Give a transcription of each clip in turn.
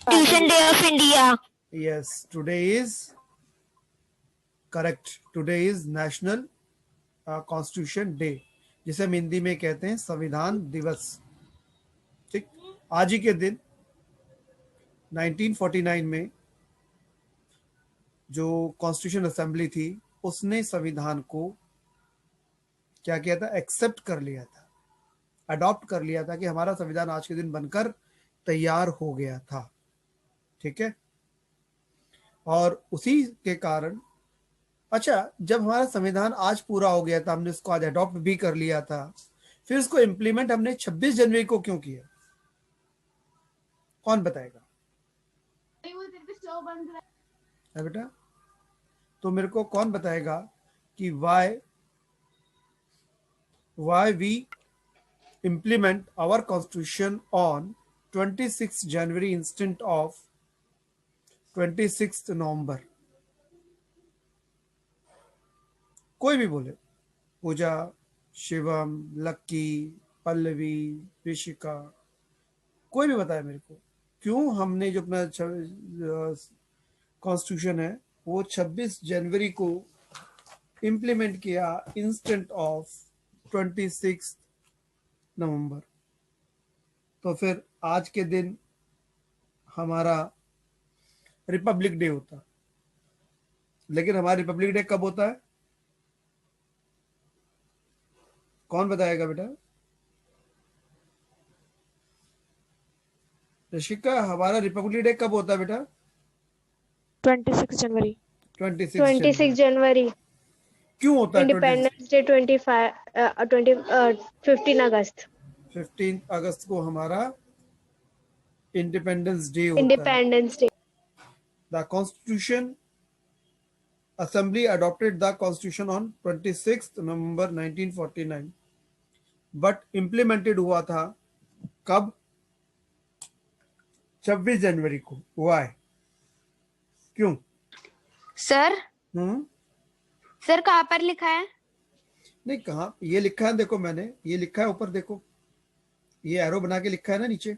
Constitution Day of India. Yes, today is correct. Today is National Constitution Day, जिसे हम हिंदी में कहते हैं संविधान दिवस। ठीक, आज ही के दिन 1949 में जो कॉन्स्टिट्यूशन असेंबली थी उसने संविधान को क्या किया था, एक्सेप्ट कर लिया था, अडॉप्ट कर लिया था कि हमारा संविधान आज के दिन बनकर तैयार हो गया था। ठीक है, और उसी के कारण अच्छा, जब हमारा संविधान आज पूरा हो गया था, हमने इसको आज अडॉप्ट भी कर लिया था, फिर इसको इम्प्लीमेंट हमने 26 जनवरी को क्यों किया? कौन बताएगा? है बेटा, तो मेरे को कौन बताएगा कि why we implement our constitution on 26 January instead of 26 नवंबर? कोई भी बोले, पूजा, शिवम, लक्की, पल्लवी, ऋषिका, कोई भी बताए मेरे को क्यों हमने जो अपना कॉन्स्टिट्यूशन है वो 26 जनवरी को इम्प्लीमेंट किया इंस्टेंट ऑफ 26 नवंबर। तो फिर आज के दिन हमारा रिपब्लिक डे होता, लेकिन हमारा रिपब्लिक डे कब होता है? कौन बताएगा बेटा? ऋषिका, हमारा रिपब्लिक डे कब होता है बेटा? 26 जनवरी। 26 जनवरी। क्यों होता है? इंडिपेंडेंस डे 15 अगस्त। 15 अगस्त को हमारा इंडिपेंडेंस डे होता है। Independence day. The constitution assembly adopted the constitution on 26 November 1949, but implemented हुआ था कब? 26 जनवरी को। वाई? क्यों? सर सर कहाँ पर लिखा है? नहीं, कहाँ ये लिखा है? देखो, मैंने ये लिखा है ऊपर, देखो ये एरो बना के लिखा है ना नीचे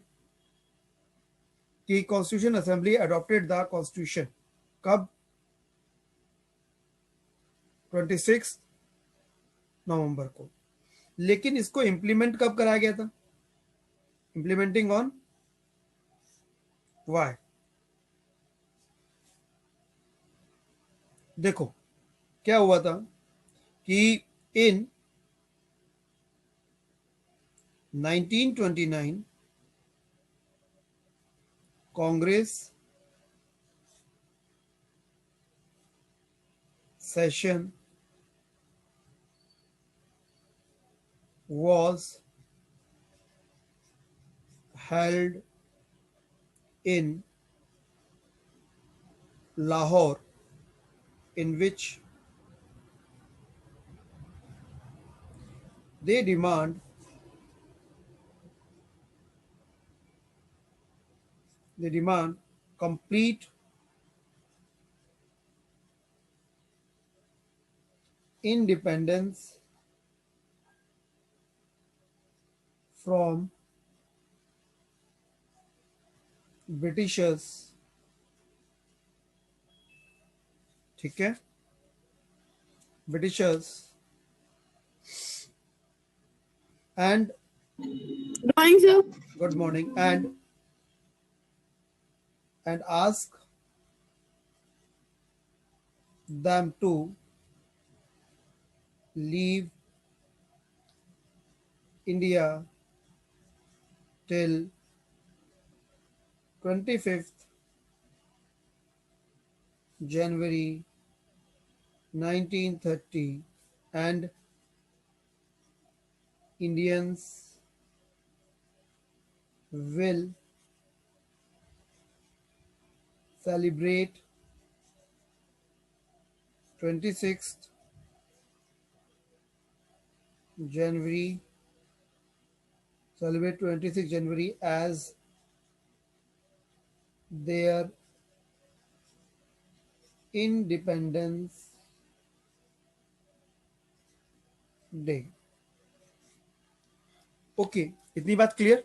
कि constitution assembly adopted the constitution कब? 26 नवंबर को। लेकिन इसको इंप्लीमेंट कब कराया गया था? Implementing on why? देखो क्या हुआ था कि इन 1929 Congress session was held in Lahore, in which they demand complete independence from Britishers। ठीक है, Britishers, and Good morning, sir. good morning, and ask them to leave India till 25th January 1930, and Indians will celebrate 26th January as their Independence Day। Okay, इतनी बात clear?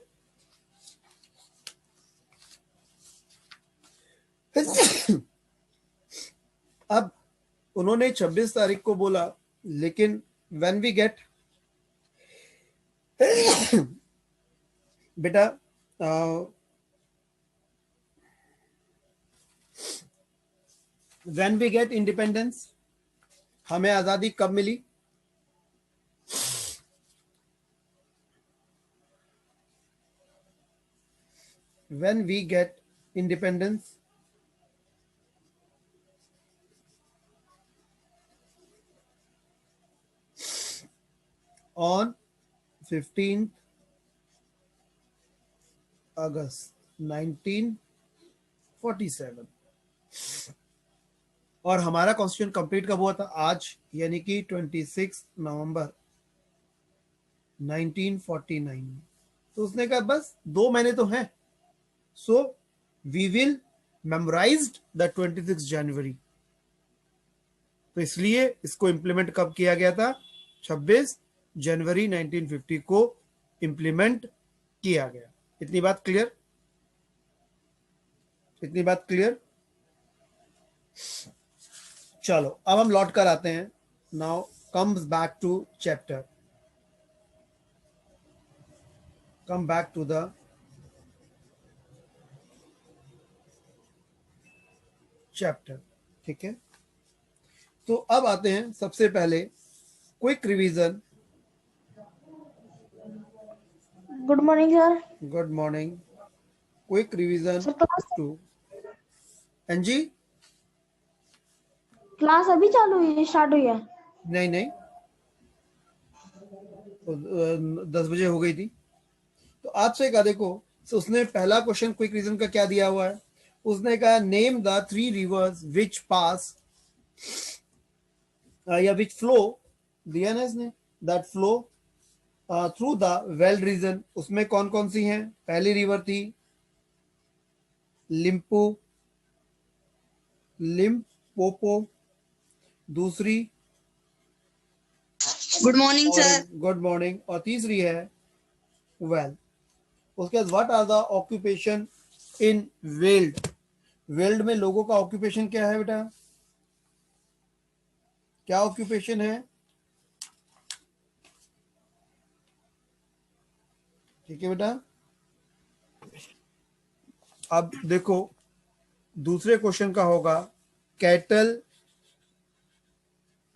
अब उन्होंने 26 तारीख को बोला, लेकिन व्हेन वी गेट बेटा when we get independence, हमें आजादी कब मिली? When we get independence, on 15th August 1947, और हमारा कॉन्स्टिट्यूशन कंप्लीट कब हुआ था? आज, यानी कि 26 नवंबर 1949 में। तो उसने कहा बस 2 महीने तो हैं, so we will memorized the 26 January. तो इसलिए इसको इंप्लीमेंट कब किया गया था? 26 जनवरी 1950 को इंप्लीमेंट किया गया। इतनी बात क्लियर? इतनी बात क्लियर? चलो अब हम लौट कर आते हैं। Now comes back to chapter, come back to the chapter. ठीक है, तो अब आते हैं सबसे पहले quick revision. Good morning sir. Good morning. Quick revision to एनजी। क्लास अभी चालू हुई है, स्टार्ट हुई है? नहीं नहीं, तो 10 बजे हो गई थी। तो आपसे कहा, देखो, तो उसने पहला क्वेश्चन क्विक रीजन का क्या दिया हुआ है? उसने कहा name the 3 rivers which pass या विच फ्लो, दिया ना इसने, that flow through the veld region. उसमें कौन कौन सी हैं? पहली रिवर थी लिम्पोपो, दूसरी Good morning, sir. Good morning, और तीसरी है वेल। उसके बाद what are the occupation in veld? Veld में लोगों का ऑक्यूपेशन क्या है बेटा? क्या ऑक्यूपेशन है? ठीक है बेटा। अब देखो दूसरे क्वेश्चन का होगा कैटल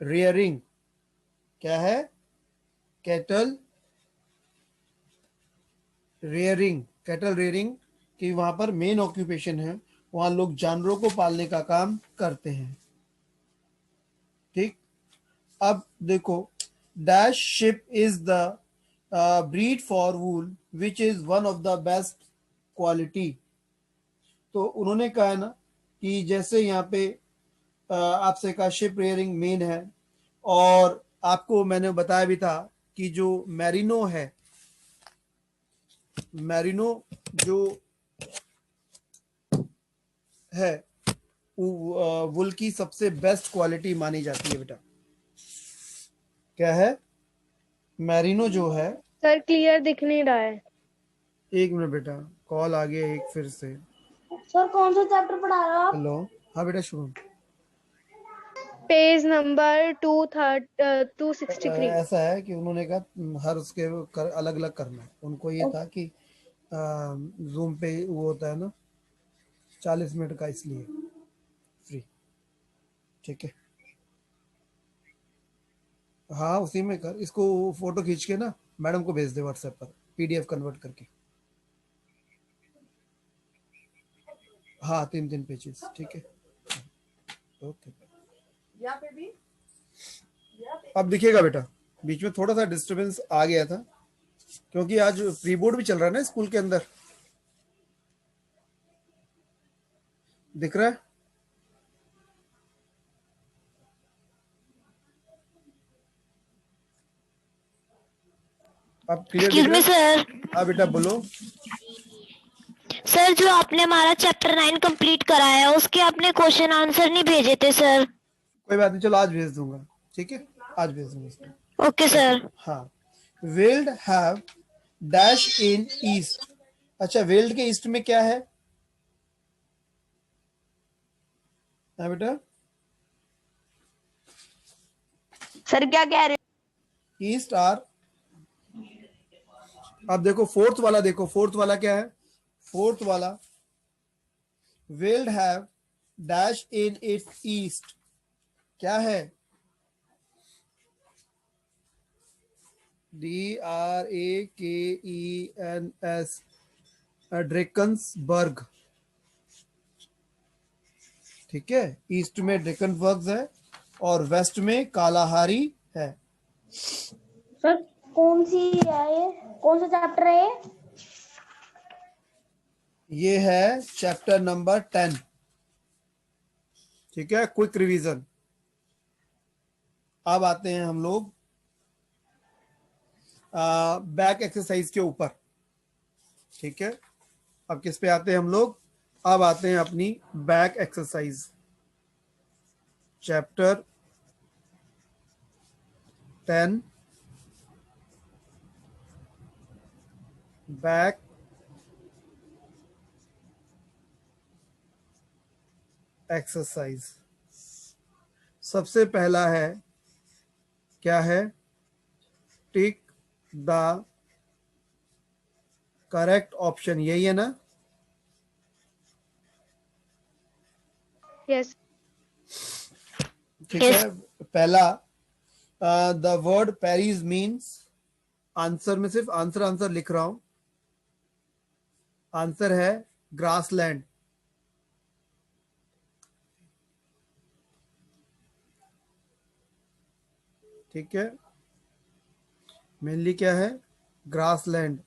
रियरिंग। क्या है? Cattle rearing. कैटल रियरिंग कि वहां पर मेन ऑक्यूपेशन है, वहां लोग जानवरों को पालने का काम करते हैं। ठीक, अब देखो dash ship is the breed for wool which is one of the best quality. तो उन्होंने कहा है ना कि जैसे यहाँ पे आपसे कहा शिप रेयरिंग मेन है, और आपको मैंने बताया भी था कि जो मैरिनो है, मैरिनो जो है वुल की सबसे बेस्ट क्वालिटी मानी जाती है बेटा। क्या है? मैरिनो जो है। सर क्लियर दिख नहीं रहा है। एक मिनट बेटा, कॉल आ गया एक फिर से। सर कौन सा चैप्टर पढ़ा रहे हो आप? हेलो, हाँ बेटा शुभम। Page number 263। ऐसा है कि उन्होंने कहा हर उसके अलग अलग करना है। उनको ये था कि जूम पे वो होता है ना 40 मिनट का, इसलिए फ्री। ठीक है, हाँ उसी में कर। इसको फोटो खींच के ना मैडम को भेज दे व्हाट्सएप पर, पीडीएफ कन्वर्ट करके। हाँ 3 पेजेस। ठीक है, ओके। अब दिखेगा बेटा, बीच में थोड़ा सा डिस्टरबेंस आ गया था क्योंकि आज प्री बोर्ड भी चल रहा है ना स्कूल के अंदर। दिख रहा है? अब क्लियर दिख रहा है? सर। हाँ बेटा बोलो। सर जो आपने हमारा चैप्टर 9 कंप्लीट कराया है उसके आपने क्वेश्चन आंसर नहीं भेजे थे सर। कोई बात नहीं, चलो आज भेज दूंगा। ठीक है, आज भेज दूंगा इसको। Okay sir. हाँ, weld have dash in east. अच्छा, वेल्ड के ईस्ट में क्या है? हाँ बेटा, सर क्या कह रहे ईस्ट आर, अब देखो फोर्थ वाला, देखो फोर्थ वाला क्या है, फोर्थ वाला veld have dash in its east, क्या है, DRAKENS, ड्रेकन्सबर्ग, ठीक है, ईस्ट में ड्रेकन्सबर्ग है और वेस्ट में कालाहारी है। सर कौन सी है ये, कौन सा चैप्टर है ये है चैप्टर नंबर 10, ठीक है, क्विक रिवीजन। अब आते हैं हम लोग बैक एक्सरसाइज के ऊपर, ठीक है। अब किस पे आते हैं हम लोग, अब आते हैं अपनी back exercise, chapter 10 back exercise. सबसे पहला है, क्या है, टिक द करेक्ट ऑप्शन, यही है ना, यस ठीक Yes. है। पहला, the word Paris means, answer में सिर्फ आंसर आंसर लिख रहा हूं, आंसर है ग्रासलैंड, ठीक है, मेनली क्या है, ग्रासलैंड,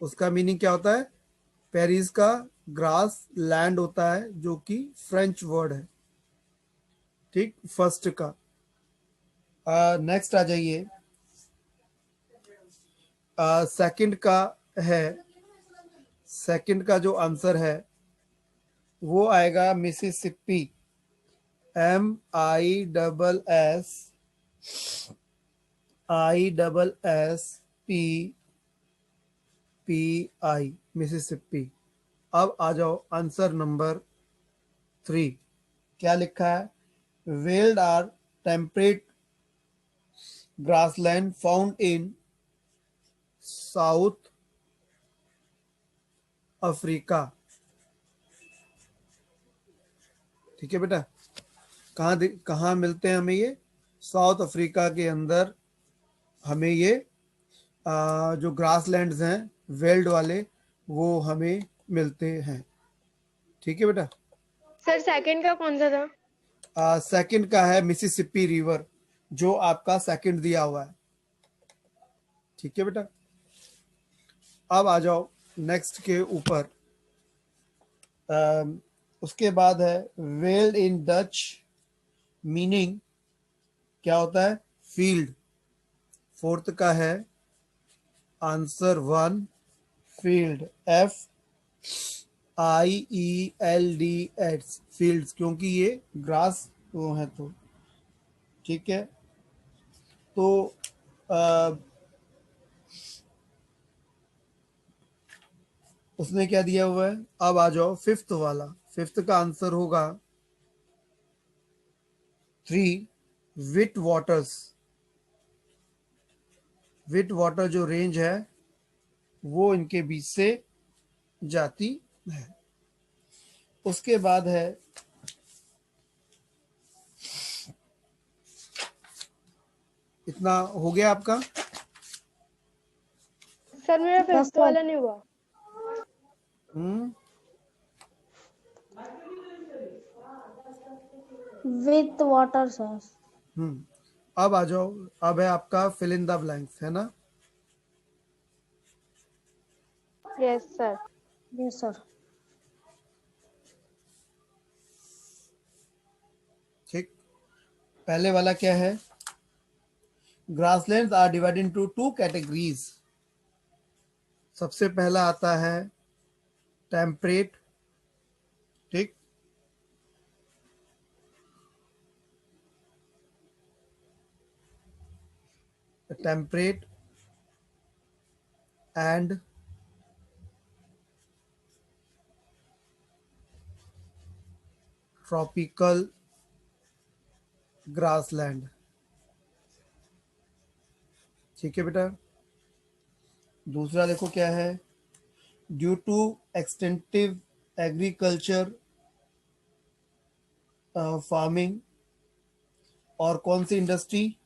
उसका मीनिंग क्या होता है, पेरिस का ग्रास लैंड होता है जो कि फ्रेंच वर्ड है, ठीक, फर्स्ट का। नेक्स्ट आ जाइए, सेकंड का है, सेकंड का जो आंसर है वो आएगा मिसिसिपी, MISSISSPI, मिसिसिपी। अब आ जाओ आंसर नंबर 3, क्या लिखा है, veld are temperate grassland found in South Africa, ठीक है बेटा, कहाँ मिलते हैं हमें ये, साउथ अफ्रीका के अंदर हमें ये जो ग्रासलैंड्स हैं वेल्ड वाले वो हमें मिलते हैं, ठीक है बेटा। सर सेकंड का कौन सा था? सेकंड का है मिसिसिपी रिवर, जो आपका सेकंड दिया हुआ है, ठीक है बेटा। अब आ जाओ नेक्स्ट के ऊपर, उसके बाद है वेल्ड इन डच मीनिंग, क्या होता है, फील्ड, फोर्थ का है आंसर 1 फील्ड, FIELDS, फील्ड्स, क्योंकि ये ग्रास वो है तो, ठीक है। तो उसने क्या दिया हुआ है, अब आ जाओ फिफ्थ वाला, फिफ्थ का आंसर होगा 3 विट वाटर्स, विट वाटर जो रेंज है वो इनके बीच से जाती है। उसके बाद है इतना हो गया आपका, सर मेरा फिफ्थ सर। वाला नहीं हुआ। With water sir. अब आ जाओ, अब है आपका फिल इन द ब्लैंक्स, है ना, यस सर। Yes sir. ठीक, पहले वाला क्या है, grasslands are divided into 2 categories, सबसे पहला आता है टेम्परेट, ठीक, टेम्परेट एंड ट्रॉपिकल ग्रासलैंड, ठीक है बेटा। दूसरा देखो क्या है, due to extensive agriculture farming, और कौन सी इंडस्ट्री?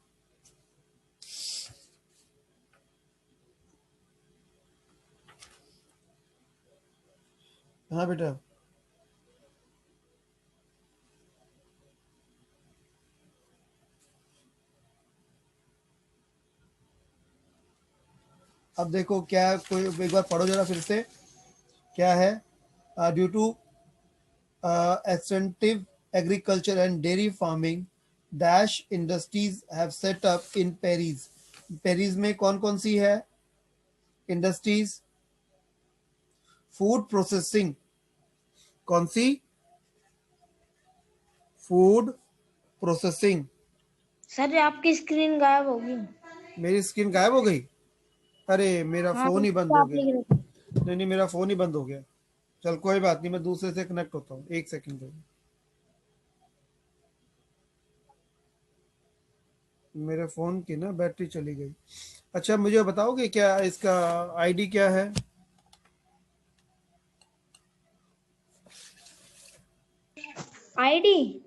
हाँ बेटा, अब देखो क्या, कोई एक बार पढ़ो जरा फिर से, क्या है? Due to extensive agriculture and dairy farming dash industries have set up in Paris. Paris में कौन कौन सी है इंडस्ट्रीज? फूड प्रोसेसिंग, कौन सी? Food processing. सर आपकी स्क्रीन गायब होगी। मेरी स्क्रीन गायब हो गई? अरे मेरा हाँ, फोन ही बंद तो हो आप गया। लिख रहे थे। नहीं नहीं, मेरा फोन ही बंद हो गया। चल कोई बात नहीं, मैं दूसरे से कनेक्ट होता हूँ, एक सेकंड दो। मेरे फोन की ना बैटरी चली गई। अच्छा मुझे बताओगे क्या इसका आईडी क्या है? आईडी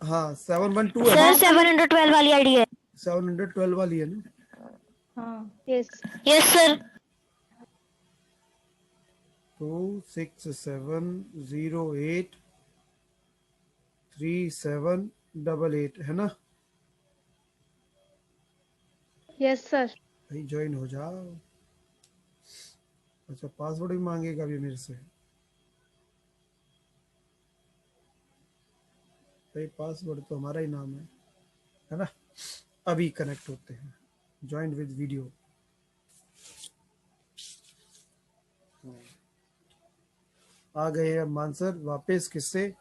हाँ 712 है सर ना? 712 वाली आईडी है। 712 वाली है ना? हाँ यस यस सर। 26708378 है ना? Yes sir. भाई ज्वाइन हो जाओ। अच्छा पासवर्ड भी मांगेगा अभी मेरे से? भाई पासवर्ड तो हमारा ही नाम है ना? अभी कनेक्ट होते हैं, ज्वाइन विद वीडियो। आ गए अब मानसर वापस, किससे?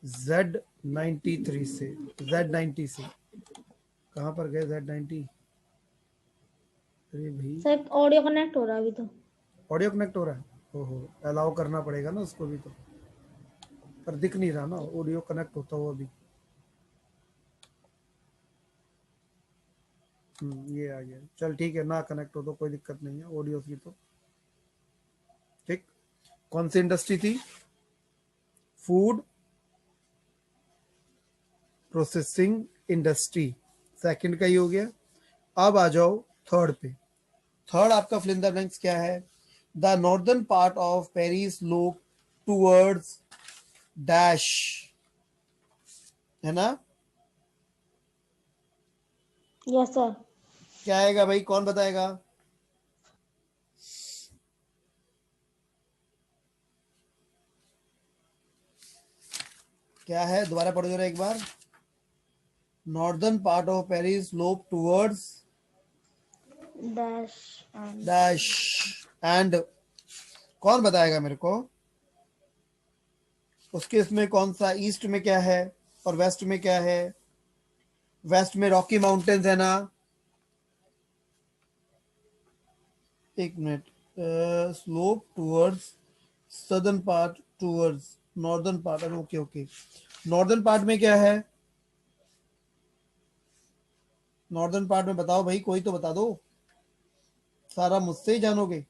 Z93 से, Z90 से। कहाँ पर गए Z90? अरे भाई सर ऑडियो कनेक्ट हो रहा है अभी तो। ऑडियो कनेक्ट हो रहा है? ओहो, अलाउ करना पड़ेगा ना उसको भी तो, पर दिख नहीं रहा ना ऑडियो कनेक्ट होता हुआ अभी। ये आ गया। चल ठीक है, ना कनेक्ट हो तो कोई दिक्कत नहीं है ऑडियो की तो। ठीक, कौन सी इंडस्ट्री थी? फूड प्रोसेसिंग इंडस्ट्री, सेकंड का ही हो गया। अब आ जाओ थर्ड पे। थर्ड आपका फिल इन द ब्लैंक्स क्या है? The northern part of Paris slope towards dash, है ना? Yes sir. क्या आएगा भाई, कौन बताएगा? क्या है, दोबारा पढ़ो जरा एक बार। Northern part of Paris slope towards dash dash end, कौन बताएगा मेरे को? उसके इसमें कौन सा, ईस्ट में क्या है और वेस्ट में क्या है? वेस्ट में रॉकी माउंटेन्स है ना? एक minute, slope towards southern part towards northern part, okay okay. Northern part में क्या है? नॉर्दर्न पार्ट में बताओ भाई, कोई तो बता दो, सारा मुझसे ही जानोगे।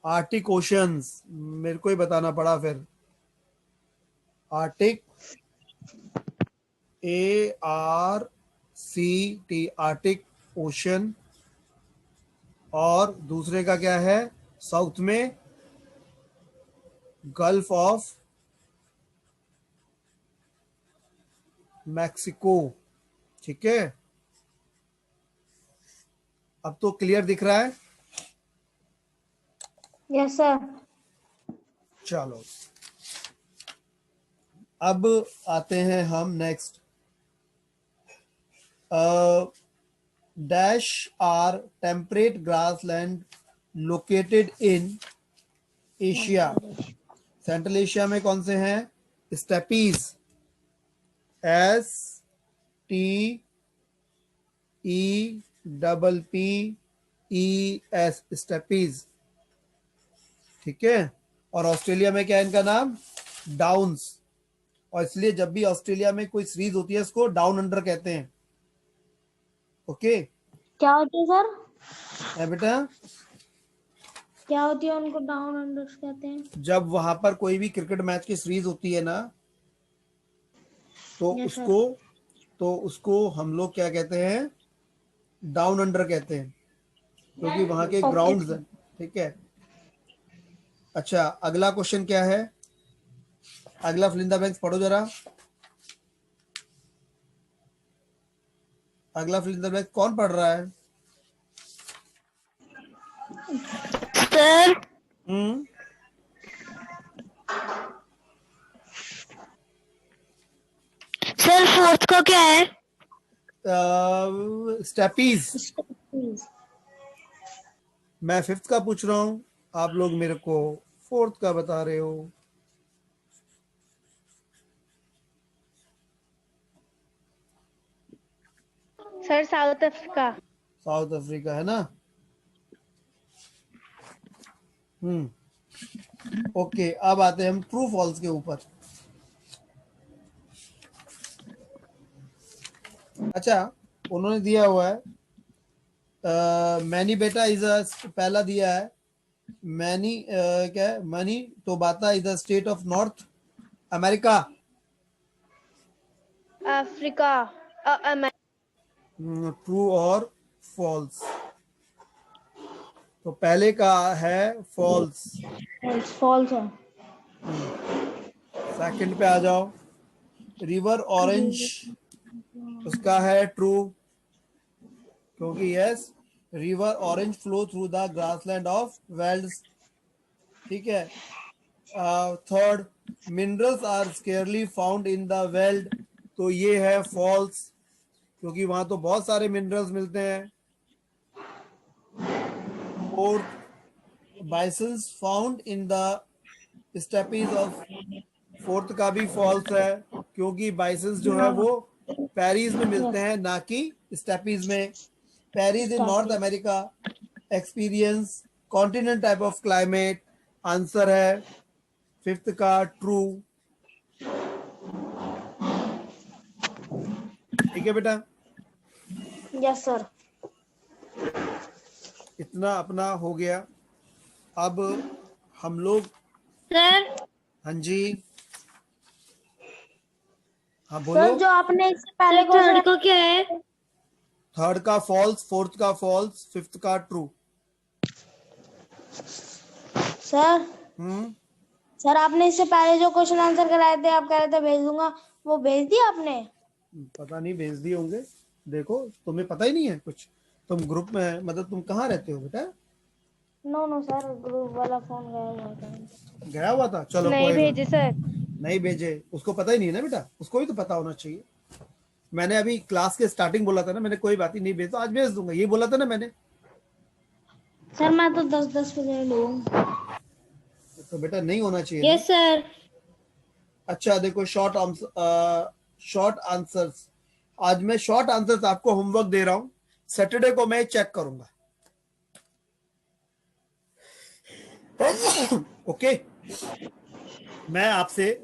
आर्टिक ओशंस, मेरे को ही बताना पड़ा फिर। Arctic, ARCT, Arctic ocean. और दूसरे का क्या है साउथ में? Gulf of Mexico. ठीक है, अब तो क्लियर दिख रहा है? Yes sir. चलो अब आते हैं हम next. Dash are temperate grassland located in Asia. Central Asia में कौन से हैं? स्टेपीज, STEPPES ES, स्टेपीज, ठीक है। और ऑस्ट्रेलिया में क्या है इनका नाम? डाउन्स। और इसलिए जब भी ऑस्ट्रेलिया में कोई सीरीज होती है इसको डाउन अंडर कहते हैं। ओके क्या होती है सर? है बेटा, क्या होती है उनको डाउन अंडर कहते हैं? जब वहां पर कोई भी क्रिकेट मैच की सीरीज होती है ना, तो Yes, sir. उसको हम लोग क्या कहते हैं? डाउन अंडर कहते हैं, क्योंकि वहां के Okay. ग्राउंड्स हैं, ठीक है। अच्छा, अगला क्वेश्चन क्या है? अगला फिल इन द ब्लैंक्स पढ़ो जरा। अगला फिल इन द ब्लैंक्स कौन पढ़ रहा है? सर सर फोर्थ का क्या है? स्टेपीज। मैं फिफ्थ का पूछ रहा हूं, आप लोग मेरे को फोर्थ का बता रहे हो। Sir south Africa. South Africa है ना? ओके, अब आते हैं हम ट्रू फॉल्स के ऊपर। अच्छा, उन्होंने दिया हुआ है मैनी बेटा इज अ, पहला दिया है मैनी, क्या है? Manitoba is a state of North America. Africa. True और फॉल्स? तो पहले का है फॉल्स। फॉल्स है। सेकंड पे आ जाओ, रिवर ऑरेंज, उसका है ट्रू, क्योंकि yes, river Orange flow through the grassland of velds, ठीक है। Third, minerals are scarcely found in the veld, तो ये है फॉल्स, क्योंकि वहां तो बहुत सारे मिनरल्स मिलते हैं। Fourth, bisons found in the steppes of, fourth का भी फॉल्स है, क्योंकि बाइसन्स जो है वो पेरीज में मिलते हैं, ना कि स्टेपीज में। Prairies in North America experience continent type of climate, answer है फिफ्थ का ट्रू, ठीक है बेटा। Yes sir. इतना अपना हो गया। अब हम लोग, सर हाँ जी, हाँ बोलो। सर जो आपने इससे पहले सर थर्ड का क्या है? थर्ड का फॉल्स, फोर्थ का फॉल्स, फिफ्थ का ट्रू। सर सर आपने इससे पहले जो क्वेश्चन आंसर कराए थे, आप कह रहे थे भेज दूंगा, वो भेज दिया आपने? पता नहीं, भेज दिए होंगे। देखो, तुम्हें पता ही नहीं है कुछ? तुम ग्रुप में, मतलब तुम कहाँ रहते हो बेटा? नो सर, ग्रुप वाला फोन गया हुआ था। गया हुआ था, चलो नहीं कोई भेजे सर। नहीं भेजे, उसको पता ही नहीं है ना बेटा, उसको भी तो पता होना चाहिए। मैंने अभी क्लास के स्टार्टिंग बोला था ना, मैंने कोई बात ही नहीं भेज, तो आज भेज दूंगा, ये बोला था ना मैंने। सर मैं तो 10-10 बजे लूंगा। तो बेटा नहीं होना चाहिए ना। Yes sir. अच्छा देखो, शॉर्ट आंसर्स, आज मैं शॉर्ट आंसर्स आपको होमवर्क दे रहा हूं, सैटरडे को मैं चेक करूंगा। ओके, मैं आपसे